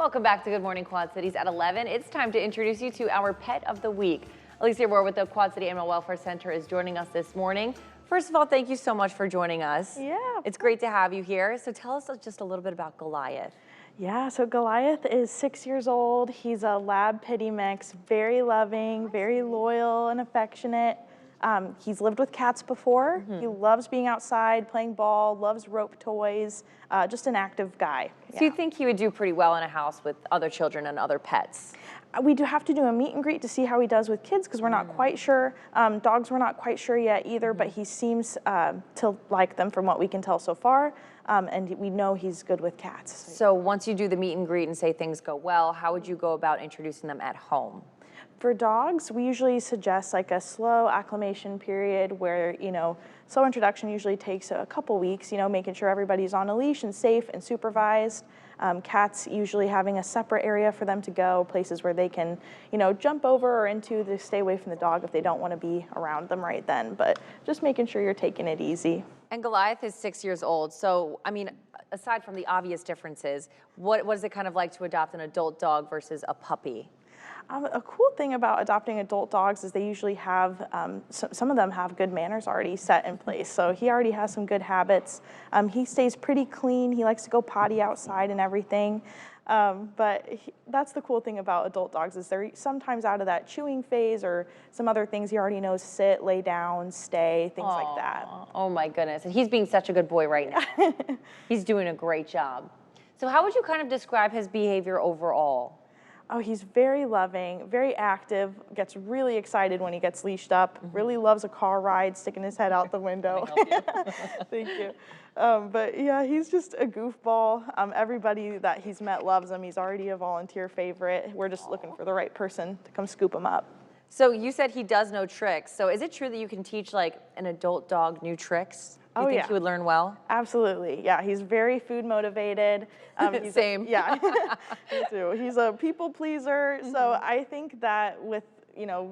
Welcome back to Good Morning Quad Cities at 11. It's time to introduce you to our pet of the week. Alicia Rohr with the Quad City Animal Welfare Center is joining us this morning. First of all, thank you so much for joining us. Yeah. It's great to have you here. So tell us just a little bit about Goliath. Yeah, so Goliath is 6 years old. He's a lab pitty mix, very loving, very loyal and affectionate. He's lived with cats before. He loves being outside, playing ball, loves rope toys, just an active guy. So you think he would do pretty well in a house with other children and other pets? We do have to do a meet and greet to see how he does with kids because we're not quite sure. Dogs we're not quite sure yet either, but he seems to like them from what we can tell so far. And we know he's good with cats. So once you do the meet and greet and say things go well, how would you go about introducing them at home? For dogs, we usually suggest like a slow acclimation period where, slow introduction usually takes a couple weeks, making sure everybody's on a leash and safe and supervised. Cats usually having a separate area for them to go, places where they can, jump over or into to stay away from the dog if they don't want to be around them right then. But just making sure you're taking it easy. And Goliath is 6 years old. So, aside from the obvious differences, what is it kind of like to adopt an adult dog versus a puppy? A cool thing about adopting adult dogs is they usually have, some of them have good manners already set in place. So he already has some good habits. He stays pretty clean. He likes to go potty outside and everything. That's the cool thing about adult dogs is they're sometimes out of that chewing phase or some other things he already knows, sit, lay down, stay, things like that. Oh my goodness. And he's being such a good boy right now. He's doing a great job. So how would you kind of describe his behavior overall? Oh, he's very loving, very active, gets really excited when he gets leashed up, really loves a car ride, sticking his head out the window. Thank you. But yeah, he's just a goofball. Everybody that he's met loves him. He's already a volunteer favorite. We're just looking for the right person to come scoop him up. So you said he does know tricks. So is it true that you can teach like an adult dog new tricks? Do you think he would learn well? Absolutely. Yeah, he's very food motivated. Same. Yeah, me too. He's a people pleaser. So I think that with,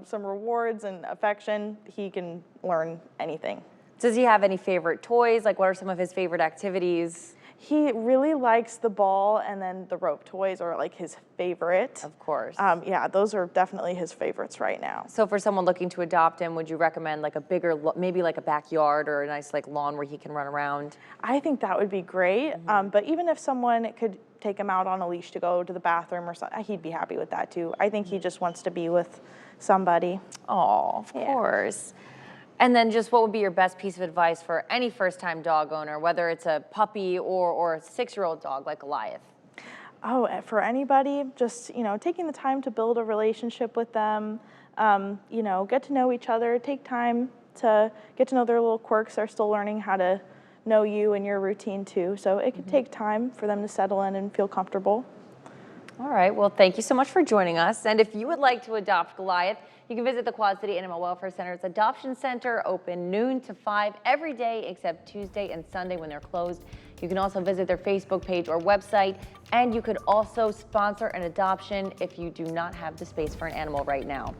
some rewards and affection, he can learn anything. Does he have any favorite toys? Like what are some of his favorite activities? He really likes the ball and then the rope toys are like his favorite. Of course. Yeah, those are definitely his favorites right now. So for someone looking to adopt him, would you recommend like a bigger, maybe like a backyard or a nice like lawn where he can run around? I think that would be great. But even if someone could take him out on a leash to go to the bathroom or something, he'd be happy with that too. I think he just wants to be with somebody. Oh, of course. And then just what would be your best piece of advice for any first-time dog owner, whether it's a puppy or a 6-year-old dog like Goliath? Oh, for anybody, just, taking the time to build a relationship with them, get to know each other, take time to get to know their little quirks. They're still learning how to know you and your routine too. So it could take time for them to settle in and feel comfortable. All right, well, thank you so much for joining us. And if you would like to adopt Goliath, you can visit the Quad City Animal Welfare Center's Adoption Center, open noon to 5 every day except Tuesday and Sunday when they're closed. You can also visit their Facebook page or website, and you could also sponsor an adoption if you do not have the space for an animal right now.